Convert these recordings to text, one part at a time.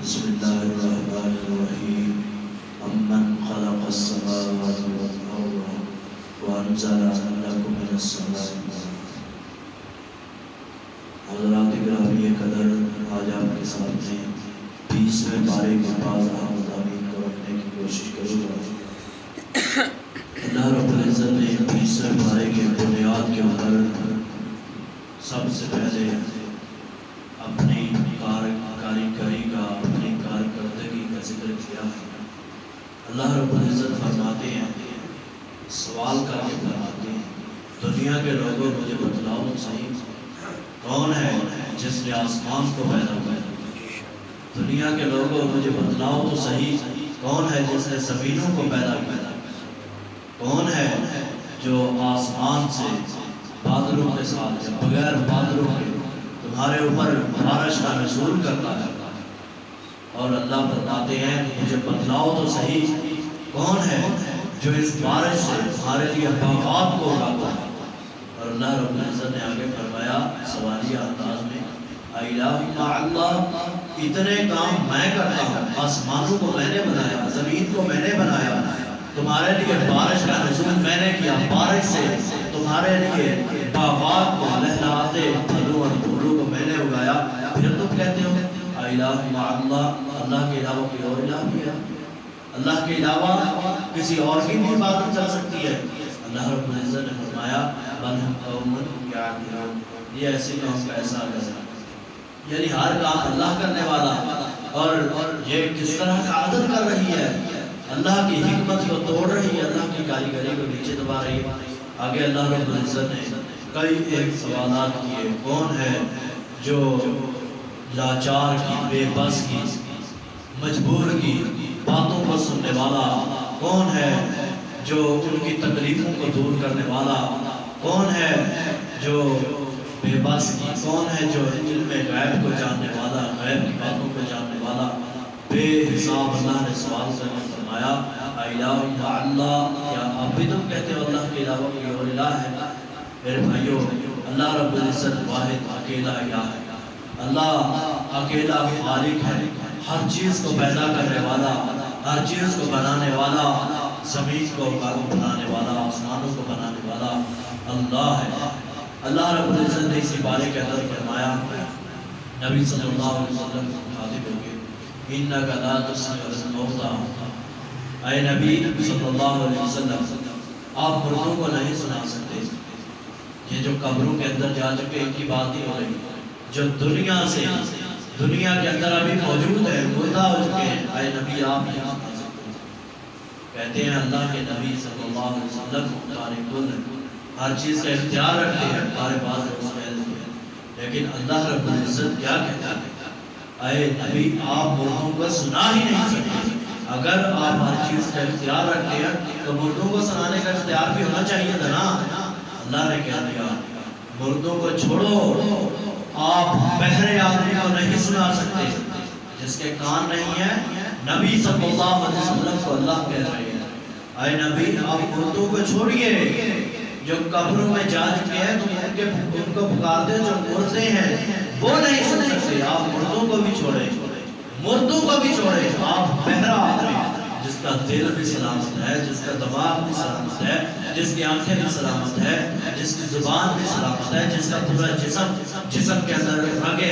بسم اللہ الرحمن الرحیم امن خلق السماوات والارض وانزل لکم من السماء ماء۔ حضرات گرامی قدر، آج آپ کے سامنے 20ویں پارے کے بعض اہم مضامین کو رکھنے کی کوشش کروں گا۔ اللہ رب العزت نے 20ویں پارے کے بنیاد کے اوپر سب سے پہلے اپنی کاریگری کا، اپنی کارکردگی کا ذکر کیا ہے۔ اللہ رب العزت فرماتے ہیں، سوال کر کے فرماتے ہیں، دنیا کے لوگوں مجھے بتلاؤ تو صحیح، کون ہے جس نے آسمان کو پیدا کیا؟ دنیا کے لوگوں مجھے بتلاؤ تو صحیح، کون ہے جس نے زمینوں کو پیدا کیا؟ کون ہے جو آسمان سے بادلوں کے ساتھ یا بغیر بادلوں کے تمہارے اوپر بارش کا نزول کرتا ہے؟ اور اللہ فرماتے ہیں، مجھے بتلاؤ تو صحیح، کون ہے جو اس بارش سے تمہارے لیے باغات کو اگاتا ہے؟ اور اللہ رب العزت نے آگے فرمایا سوالیہ انداز میں، الہ مع اللہ، اتنے کام میں کرتا ہوں، آسمانوں کو میں نے بنایا، زمین کو میں نے بنایا، تمہارے لیے بارش کا نزول میں نے کیا، بارش سے تمہارے لیے باغات کو، لہلاتے پھلوں اور پھولوں کو میں نے اگایا، پھر تم کہتے ہو الہ مع اللہ، اللہ کے علاوہ کوئی اور الہ بھی ہے؟ اللہ کے علاوہ کسی اور کی بھی بات چل سکتی ہے؟ اللہ رب العزت نے فرمایا بل ہم قوم یعدلون، یہ ایسے قوم کا ایسا عدل، یعنی ہر کام اللہ کرنے والا، اور یہ کس طرح کا عدل کر رہی ہے، اللہ کی حکمت کو توڑ رہی ہے، اللہ کی کاریگری کو نیچے دبا رہی ہے۔ آگے اللہ رب العزت نے کئی ایک سوالات کیے، کون ہے جو لاچار کی، بے بس کی، مجبور کی باتوں کو سننے والا؟ کون ہے جو ان کی تکلیفوں کو دور کرنے والا؟ کون ہے جو بے بس کی؟ کون ہے جو علم غیب کو جاننے والا، غیب کی باتوں کو جاننے والا؟ بے حساب اللہ نے سوال کرنے فرمایا الہ مع اللہ، کیا آپ بھی تم کہتے ہو اللہ کے علاوہ کوئی اور الہ ہے؟ میرے بھائیو، اللہ رب العزت واحد اکیلا الہ ہے، اللہ اکیلا خالق ہے، ہر چیز کو پیدا کرنے والا، ہر چیز کو بنانے والا، زمین کو بنانے والا، آسمانوں کو بنانے والا اللہ ہے۔ اللہ رب العزت نے اسی بارے کے اندر فرمایا، نبی صلی اللہ علیہ وسلم کو مخاطب ہو کے، انک لا تسمع الموتى، اے نبی صلی اللہ علیہ وسلم، آپ مردوں کو نہیں سنا سکتے۔ یہ جو قبروں کے اندر جا چکے ان کی بات نہیں ہو رہی، جو دنیا سے، دنیا کے اندر ابھی موجود ہے، مردہ ہو چکے ہیں، اے نبی آپ نہیں سنا سکتے۔ کہتے ہیں اللہ کے نبی صلی اللہ علیہ وسلم خالقون، ہر چیز کا اختیار رکھتے ہیں، ہمارے پاس روز کہتے ہیں، لیکن اللہ رب العزت کیا کہتا ہے؟ اے نبی آپ مردوں کو سنا ہی نہیں سکتے۔ اگر آپ ہر چیز کا اختیار رکھتے ہیں تو مردوں کو سنانے کا اختیار بھی ہونا چاہیے تھا نا۔ اللہ نے کہہ دیا مردوں کو چھوڑو، آپ بہرے آدمی کو نہیں سنا سکتے، جس کے کان نہیں ہیں۔ نبی صلی اللہ علیہ وسلم کو اللہ کہہ رہے ہیں اے نبی آپ مردوں کو چھوڑیے، جو قبروں میں جا چکے ہیں تم ان کو پکارتے، جو مردے ہیں وہ نہیں سن سکتے، آپ مردوں کو بھی چھوڑیں، مردوں کو بھی چھوڑیں، آپ بہرا آدمی جس کا دل بھی سلامت ہے، جس کا دماغ بھی سلامت ہے، جس کی آنکھیں بھی سلامت ہے، جس کی زبان بھی سلامت ہے، جس کا پورا جسم کے اندر رگوں کے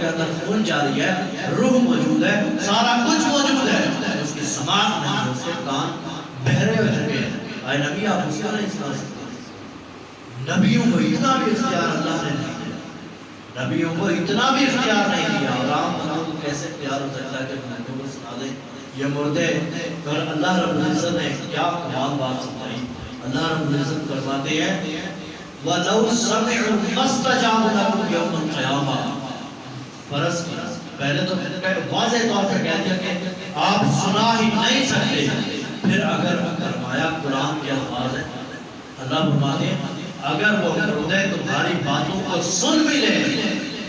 اندر خون جاری ہے، روح موجود ہے، سارا کچھ موجود ہے، اس کی سماعت نہیں، اس کے کان بہرے ہو چکے ہیں، اے نبی آپ اس کو نہیں سنا سکتے۔ نبیوں کو اتنا بھی اختیار اللہ نے نہیں دیا، نبیوں کو اتنا بھی اختیار نہیں دیا، اور عام بندوں کو کیسے اختیار ہو سکتا ہے کہ مردوں کو سنا دیں یہ مردے؟ اور اللہ رب العزت نے کیا کمال بات سمجھائی۔ اللہ رب العزت فرماتے ہیں وَلَوْ سَمِعُوا مَا اسْتَجَابُوا لَهُ يَوْمَ الْقِيَامَةِ، فرض کیا، پہلے تو واضح طور پر کہہ دیا کہ آپ سنا ہی نہیں سکتے، پھر اگر فرمایا قرآن کے الفاظ ہیں، اللہ فرماتے ہیں اگر وہ مردے تمہاری باتوں کو سن بھی لیں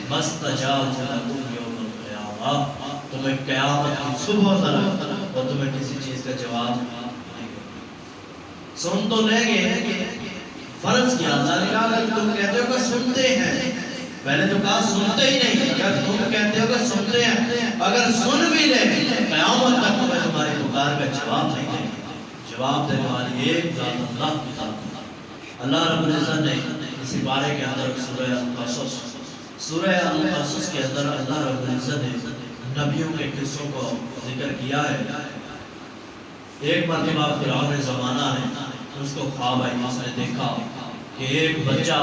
مَا اسْتَجَابُوا لَهُ يَوْمَ الْقِيَامَةِ، تمہیں قیامت کی صبح تک اور تمہیں کسی چیز کا جواب نہیں دے، سن تو لیں گے۔ فرض کیا اللہ نے کہا اگر تم کہتے ہو کہ سنتے ہیں، پہلے تو کہا سنتے ہی نہیں، اگر تم کہتے ہو کہ سنتے ہیں اگر سن بھی لے قیامت تک میں تمہاری پکار کا جواب نہیں دیں گے. جواب دینے والی ایک ذات اللہ کی ذات ہے. اللہ رب العزت نے اسی بارے کے اندر سورہ القصص کے اندر اللہ رب العزت نے نبیوں کے قصوں کو ذکر کیا ہے. ایک مرتبہ فرعون زمانہ نے اس کو خواب آئی، اس نے دیکھا کہ ایک بچہ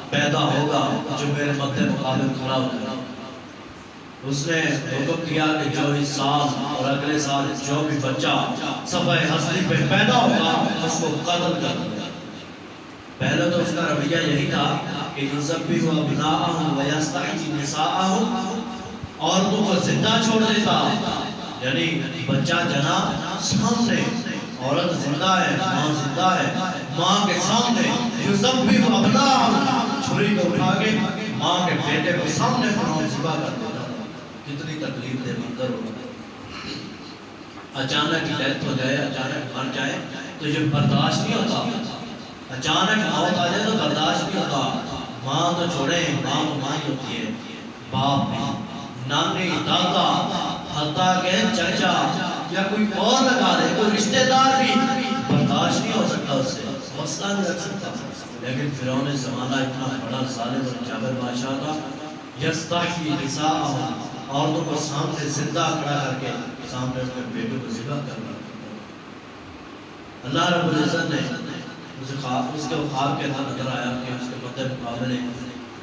پیدا ہوگا جو میرے مد مقابل کھڑا ہوگا. اس نے حکم دیا کہ جو اس سال اور اگلے سال جو بھی بچہ صفحہ ہستی پہ پیدا ہوگا اس کو قتل کر دیا. پہلے تو اس کا رویہ یہی تھا کہ یذبح ابناءهم ویستحیی نساءهم، عورتوں کو زندہ چھوڑ دیتا، یعنی بچہ جنا سامنے، عورت زندہ ہے، ماں زندہ ہے، ماں کے سامنے یذبح ابناءهم، چھری کو اٹھا کے ماں کے بیٹے کو سامنے فرعون ذبح کر دیتا. کتنی تکلیف دہ منظر ہوگا. اچانک ڈیتھ ہو جائے، اچانک مر جائے تو یہ برداشت نہیں ہوتا. اچانک موت آ جائے تو برداشت نہیں ہوتا. ماں تو چھوڑے، ماں تو ماں ہی ہوتی ہے، باپ بھی، نانی، دادا، حتیٰ کہ چچا یا کوئی اور لگا دے، کوئی رشتہ دار بھی برداشت نہیں ہو سکتا، اس سے مسئلہ نہیں رکھ سکتا. لیکن فرعون زمانہ اتنا بڑا ظالم اور جابر بادشاہ تھا. یستحیی نساءهم، عورتوں کو سامنے زندہ کھڑا کر کے سامنے ان کے بیٹوں کو ذبح کرنا. اللہ رب العزت نے اس کے خواب کے اندر نظر آیا کہ اس کے مد مقابلے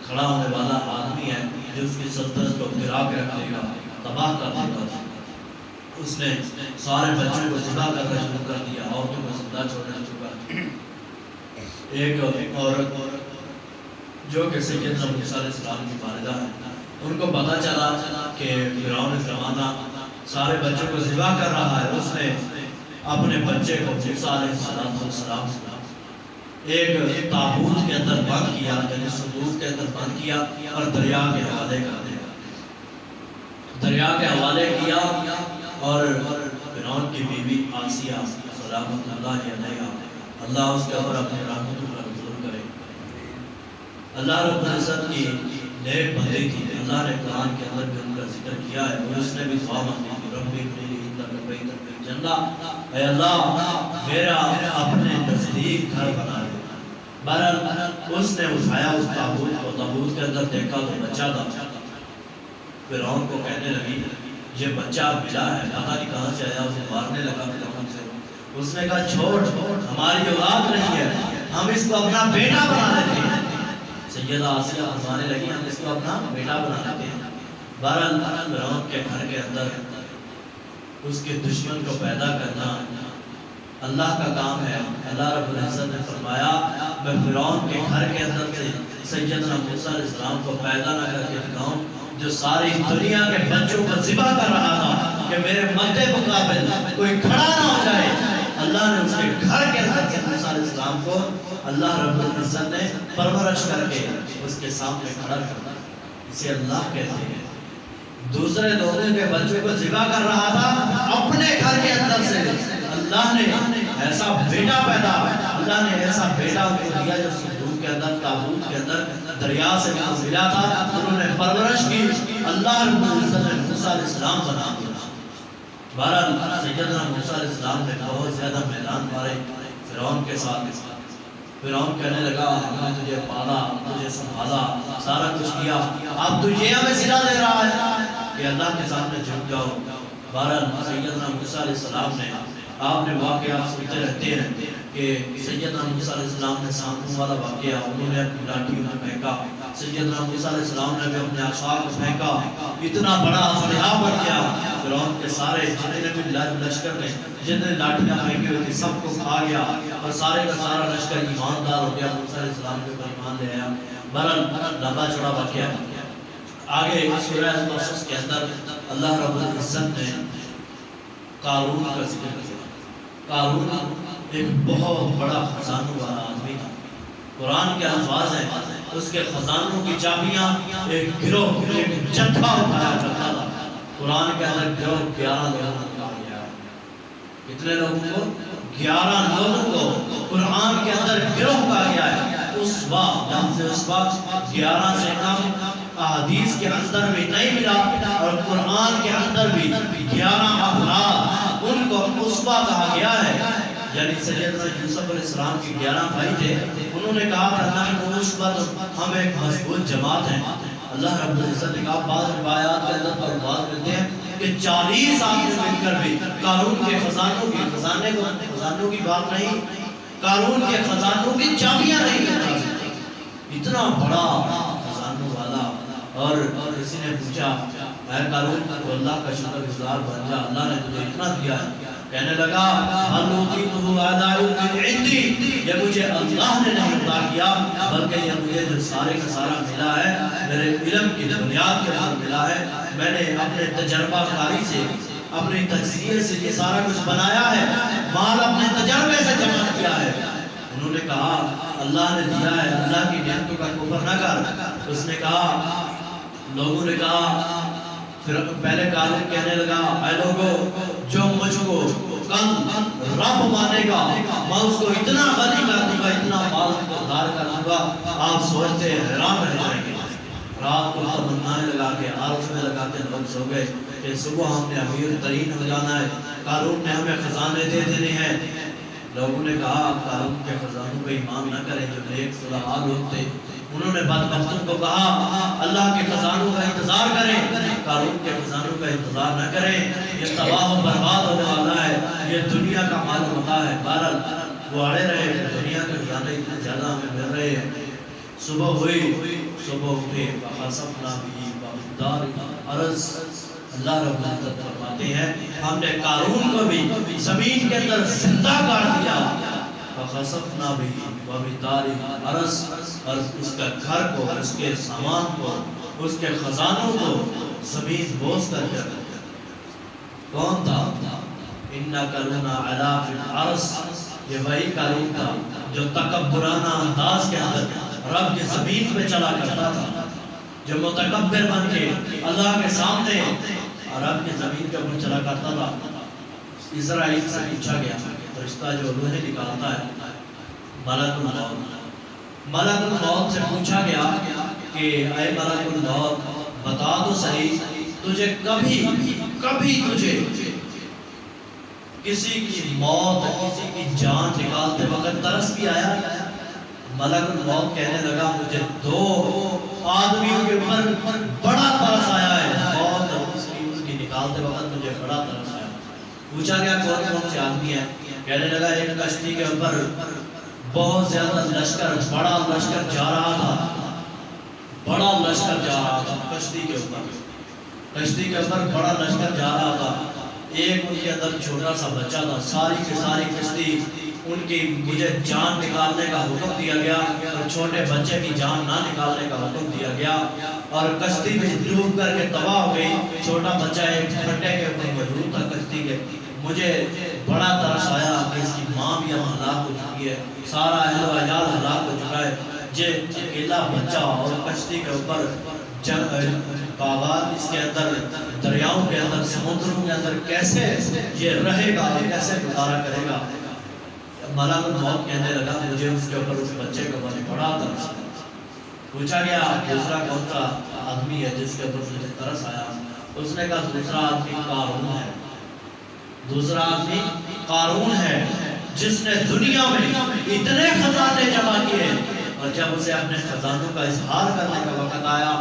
کھڑا ہونے والا آدمی ہے جو اس کی سلطنت کو گرا کے رکھ دے گا، تباہ کر دے گا. اس نے سارے بچوں کو ذبح کرنا شروع کر دیا، عورتوں کو زندہ چھوڑنا شروع کر دیا. ایک عورت جو کہ سیدنا موسیٰ علیہ السلام کی والدہ ہے، ان کو پتہ چلا کہ فرعون زمانہ سارے بچوں کو ذبح کر رہا ہے. اس نے اپنے بچے کو موسیٰ علیہ السلام ایک تابوت کے اندر بند کیا، یعنی صندوق کے اندر بند کیا اور دریا کے حوالے کر دیا. دریا کے حوالے کیا اور فرعون کی بیوی آسیہ سلامت اللہ علیہا، اللہ اس کے اوپر اپنے رحمت کا نزول کرے. اللہ رب العزت کی نیک بندی تھی. اللہ نے قرآن کے اندر بھی ان کا ذکر کیا ہے اور اس نے بھی دعا مانگی کہ ربی ابنی لی عندک بیتا فی الجنہ، اے اللہ میرا اپنے نزدیک گھر بنا دے. بہرحال اس نے اٹھایا اس تابوت کو، تابوت کے اندر دیکھا تو بچہ تھا. فرعون کو کہنے لگی یہ بچہ ملا ہے، پتہ نہیں کہاں سے آیا. اسے مارنے لگا فرعون سے. اس نے کہا چھوڑ، ہماری اولاد نہیں ہے، ہم اس کو اپنا بیٹا بنا لیتے ہیں. سیدہ آسیہ فرمانے لگی ہم اس کو اپنا بیٹا بنا لیتے ہیں. بہرحال فرعون کے گھر کے اندر اس کے دشمن کو پیدا کرنا اللہ کا کام ہے. اللہ رب العزت نے فرمایا میں فرعون کے گھر کے اندر سے سیدنا موسیٰ علیہ السلام کو پیدا نہ کر کے دکھاؤں جو ساری دنیا کے بچوں کو ذبح کر رہا تھا کہ میرے مد مقابل کوئی کھڑا نہ ہو جائے. اللہ نے اس کے گھر کے اندر سے موسیٰ علیہ السلام کو اللہ رب العزت نے پرورش کر کے اس کے سامنے کھڑا کر دیا. اسے اللہ کہتے ہیں. دوسرے لوگوں کے بچوں کو ذبح کر رہا تھا، اپنے گھر کے اندر سے اللہ نے ایسا بیٹا پیدا، اللہ نے ایسا بیٹا ان کو دیا جو صندوق کے اندر، تابوت کے اندر دریا سے ملا تھا. انہوں نے پرورش کی، اللہ رب العزت نے موسیٰ علیہ السلام بنا دیا. بہرحال سیدنا موسیٰ علیہ السلام نے بہت زیادہ میدان مارے فرعون کے ساتھ. فرعون کہنے لگا ہم نے تجھے پالا، تجھے سنبھالا، سارا کچھ کیا، اب تو یہ ہمیں صلہ دے رہا ہے کہ اللہ کے سامنے جھک جاؤ. بہرحال سیدنا موسیٰ علیہ السلام نے، آپ نے واقعات سنتے رہتے ہیں کہ سیدنا موسیٰ علیہ السلام نے سانپوں والا واقعہ، انہوں نے اپنی لاٹھی انہیں پھینکا. سیدنا موسیٰ علیہ السلام نے بھی اپنے عصا کو پھینکا، اتنا بڑا اسلحہ بن گیا. فرعون کے سارے جتنے بھی لشکر نے جتنے لاٹھیاں پھینکی ہوئی تھی سب کو کھا گیا اور سارے کا سارا لشکر ایماندار ہو گیا، موسیٰ علیہ السلام کے اوپر ایمان لے آیا. بہرحال لمبا چوڑا واقعہ. آگے سورہ القصص کے اندر اللہ رب العزت نے قارون کا ذکر کیا. قارون ایک بہت بڑا خزانوں والا آدمی تھا. قرآن کے الفاظ ہیں اس کے خزانوں کی چابیاں ایک گروہ، ایک جتھا اٹھایا کرتا تھا. قرآن کے اندر گروہ 11 لوگوں کو کہا گیا ہے. کتنے لوگوں کو؟ 11 لوگوں کو قرآن کے اندر گروہ کہا گیا ہے. اس وقت 11 سے کم احادیث کے اندر بھی نہیں ملا، اور قرآن کے اندر بھی 11 افراد ان کو عصبہ کہا گیا ہے، یعنی سیدنا یوسف علیہ السلام کے 11 بھائی تھے، انہوں نے کہا کہ نحن عصبہ، ہم ایک مضبوط جماعت ہیں۔ اللہ رب العزت نے کہا، بعض روایات کے اندر پر بات کرتے ہیں کہ 40 آدمی مل کر بھی قارون کے خزانوں کی بات نہیں، قارون کے خزانوں کی چابیاں نہیں ملتا، اتنا بڑا خزانوں والا۔ اور کسی نے پوچھا، اے قارون تو اللہ کا شکر گزار بن جا، اللہ نے تجھے اتنا دیا ہے۔ کہنے لگا، هل اوتیتہ علی علم عندی، یہ مجھے اللہ نے نہیں عطا کیا، بلکہ یہ مجھے جو سارے کا سارا ملا ہے میرے علم کی بنیاد کے اوپر ملا ہے، میں نے اپنے تجربہ کاری سے، اپنی تجزیے سے یہ سارا کچھ بنایا ہے، مال اپنے تجربے سے جمع کیا ہے۔ انہوں نے کہا، اللہ نے دیا ہے، اللہ کی نعمتوں کا کفر نہ کر۔ اس نے کہا، لوگوں نے کہا، پھر پہلے قارون کہنے لگا، اے لوگو، جو مجھ کو کل رب مانے گا میں اس کو اتنا غنی کر دوں گا، اتنا مال دار کر دوں گا، آپ سوچتے حیران رہ جائیں گے۔ رات کو تمنائیں لگا کے، عرض میں لگا کے لوگ سو گئے کہ صبح ہم نے امیر ترین ہو جانا ہے، قارون نے ہمیں خزانے دے دینے ہیں۔ لوگوں نے کہا، قارون کے خزانوں پہ ایمان نہ کریں، جو نیک صلاح لوگ تھے۔ انہوں نے بدبختوں کو کہا، اللہ کے خزانوں کا انتظار کریں، قارون کے خزانوں کا انتظار نہ کریں، یہ تباہ و برباد ہونے والا ہے، یہ دنیا کا مال و متاع ہے۔ بہرحال وہ اڑے رہے کہ دنیا کے خزانے اتنے زیادہ ہمیں مل رہے ہیں۔ صبح ہوئی، صبح اٹھے، فخسفنا بہ وبدارہ الارض، اللہ رب العزت فرماتے ہیں ہم نے قارون کو بھی زمین کے اندر زندہ کر دیا، فخسفنا بہ وبدارہ الارض، اور اس کا گھر کو، اس کے سامان کو، اس کے خزانوں کو زمین بوس کر کے رکھ دیا۔ کون تھا؟ ان قارون علا فی الارض، یہ وہی قارون تھا جو تکبرانہ انداز کے اندر رب کی زمین پہ چلا کرتا تھا، جو متکبر بن کے اللہ کے سامنے رب کی زمین کے اوپر چلا کرتا تھا۔ اسرائیل سے پوچھا گیا، فرشتہ جو روحیں نکالتا ہے، ملک الموت سے پوچھا گیا کہ اے ملک الموت، بتا تو صحیح، تجھے کبھی تجھے کسی کی موت، کسی کی جان نکالتے وقت ترس بھی آیا؟ ملک الموت کہنے لگا، مجھے 2 آدمیوں کے اوپر بڑا ترس آیا ہے، موت ان کی نکالتے وقت مجھے بڑا ترس آیا۔ پوچھا گیا کون سے آدمی ہیں؟ کہنے لگا، ایک کشتی کے اوپر بہت زیادہ لشکر، بڑا لشکر جا رہا تھا، بڑا لشکر جا رہا تھا کشتی کے اوپر بڑا لشکر جا رہا تھا، ایک ان کے اندر چھوٹا سا بچہ تھا، ساری کی ساری کشتی ان کی مجھے جان نکالنے کا حکم دیا گیا، اور چھوٹے بچے کی جان نہ نکالنے کا حکم دیا گیا، اور کشتی میں ڈوب کر کے تباہ ہو گئی۔ چھوٹا بچہ ایک پھٹے کے اوپر موجود تھا کشتی کے۔ مجھے بڑا ترس آیا کہ اس کی ماں بھی اب ہلاک ہو چکی ہے، سارا اہل و عیال ہلاک ہو چکا ہے، یہ اکیلا بچہ اور کشتی کے اوپر باغات، اس کے اندر دریاؤں کے اندر، سمندروں کے اندر کیسے یہ رہے گا، کیسے گزارا کرے گا؟ ملک الموت کہنے لگا، مجھے اس کے اوپر، اس بچے کے اوپر بڑا ترس آیا۔ پوچھا گیا دوسرا کون سا آدمی ہے جس کے اوپر مجھے ترس آیا؟ اس نے کہا دوسرا آدمی قارون ہے، دوسرا آدمی قارون ہے جس نے دنیا میں اتنے خزانے جمع کیے، اور جب اسے اپنے خزانوں کا اظہار کرنے کا وقت آیا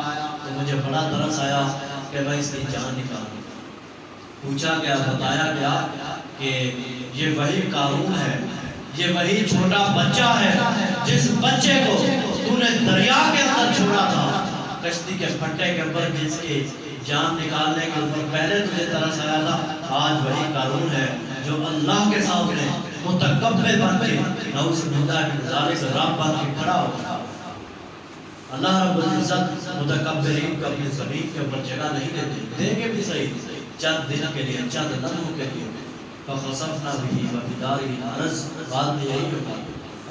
تو مجھے بڑا ترس آیا کہ میں اس کی جان نکالوں۔ پوچھا گیا، بتایا گیا کہ یہ وہی قارون ہے، یہ وہی چھوٹا بچہ ہے جس بچے کو تو نے دریا کے اندر چھوڑا تھا، کشتی کے پھٹے کے اوپر، جس کی جان نکالنے کے اوپر پہلے تجھے ترس آیا تھا۔ آج وہی قارون ہے جو اللہ کے سامنے متکبر بن کے، نعوذ باللہ من ذالک، رب بن کے کھڑا ہو گیا۔ اللہ رب العزت متکبرین کو اپنی زمین کے اوپر جگہ نہیں دیتے، دیں گے بھی صحیح، چند دن کے لیے، چند لمحوں کے لیے۔ فخسفنا بہ وبدارہ الارض، بعد میں یہی ہوگا،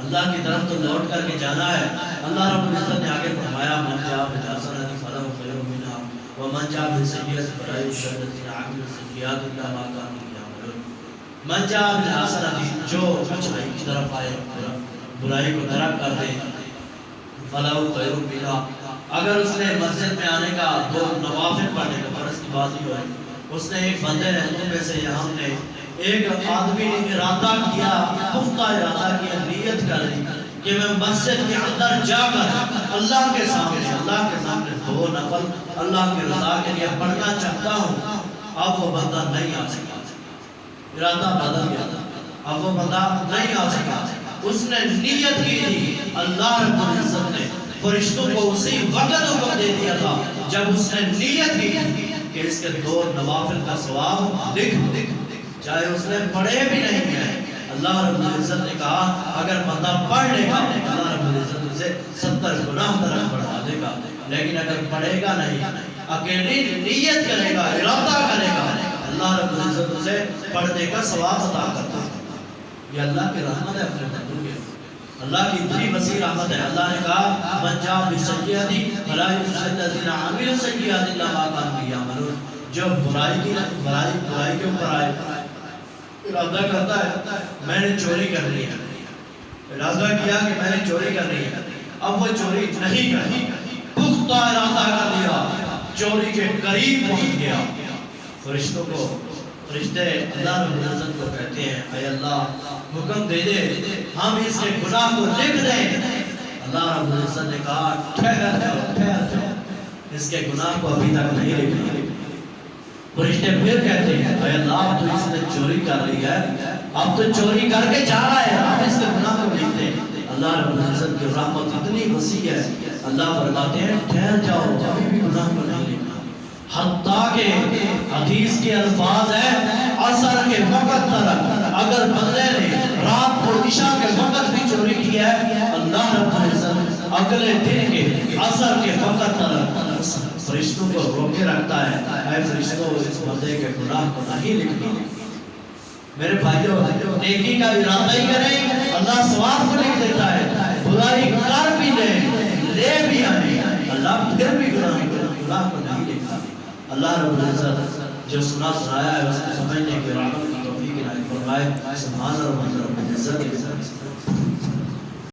اللہ کی طرف تو لوٹ کر کے جانا ہے۔ اللہ رب العزت نے آگے فرمایا، من جاء بالحسنۃ فلہ خیر منھا ومن جاء بالسیئۃ فلا یجزی الذین عملوا السیئات الا ما کانوا یعملون۔ من جاء بالحسنۃ، جو اچھائی کی طرف آئے، برائی کو ترک کر دے، فلہ خیر منھا، اگر اس نے مسجد میں آنے کا 2 نوافل پڑھنے کا فرض کی بات ہی ہوئی، اس نے ایک بندے نے میں سے ہم نے ایک آدمی نے ارادہ کیا، پختہ ارادہ کیا، نیت کر لی کہ میں مسجد کے اندر جا کر اللہ کے سامنے 2 نفل اللہ کی رضا کے لیے پڑھنا چاہتا ہوں، اب وہ بندہ نہیں آ سکا، ارادہ بدل گیا، اب وہ بندہ نہیں آ سکا۔ اس نے نیت کی تھی، اللہ رب العزت نے فرشتوں کو اسی وقت حکم دے دیا تھا جب اس نے نیت کی تھی کہ اس کے 2 نوافل کا ثواب لکھ دو، چاہے اس نے پڑھے بھی نہیں ہیں۔ اللہ رب العزت نے کہا اگر بندہ پڑھ لے گا اللہ رب العزت اسے 70 گناہ طرف بڑھا دے گا، لیکن اگر پڑھے گا نہیں، اکیلی نیت کرے گا، ارادہ کرے گا، اللہ رب العزت اسے پڑھنے کا ثواب عطا کرتا ہے۔ یہ اللہ کی رحمت ہے اپنے بندوں کے، اللہ کی اتنی وسیع رحمت ہے۔ اللہ نے کہا من جاء بالسیئۃ فلا یجزی الذین عملوا السیئۃ الا ما کانوا یعملون، جو برائی کے اوپر آئے ارادہ کرتا ہے میں نے چوری کرنی ہے، ارادہ کیا کہ میں نے چوری کرنی ہے، اب وہ چوری نہیں کرنی، پختہ ارادہ کر لیا، چوری کے قریب پہنچ گیا، فرشتے اللہ رب العزت کو کہتے ہیں اے اللہ حکم دے دے ہم اس کے گناہ کو لکھ دیں۔ اللہ رب العزت نے کہا ٹھہر جاؤ، اس کے گناہ کو ابھی تک نہیں لکھا۔ فرشتے پھر کہتے ہیں اے اللہ تو اس نے چوری کر لی ہے، اب تو چوری کر کے جا رہا ہے، اب اس کے گناہ کو لکھ دیں۔ اللہ رب العزت کی رحمت اتنی وسیع ہے، اللہ فرماتے ہیں ٹھہر جاؤ، ابھی بھی گناہ کو نہیں لکھنا۔ حتیٰ کہ حدیث کے الفاظ ہیں عصر کے وقت تک اگر بندے نے رات کو عشاء کے وقت بھی چوری کیا ہے، اللہ رب العزت اگلے دن کے عصر کے وقت تک فرشتوں کو روکے رکھتا ہے، اے فرشتوں اس بندے کے گناہ کو نہیں لکھنا۔ میرے بھائیوں نیکی کا ارادہ ہی کریں اللہ ثواب کو لکھ دیتا ہے، برائی کر بھی لے بھی آئے اللہ پھر بھی گناہ کو نہیں لکھتا۔ اللہ رب العزت جو سنایا ہے اس کو سمجھنے کی رحمت کی توفیق عنایت فرمائے۔ سبحان رب العزت کے ساتھ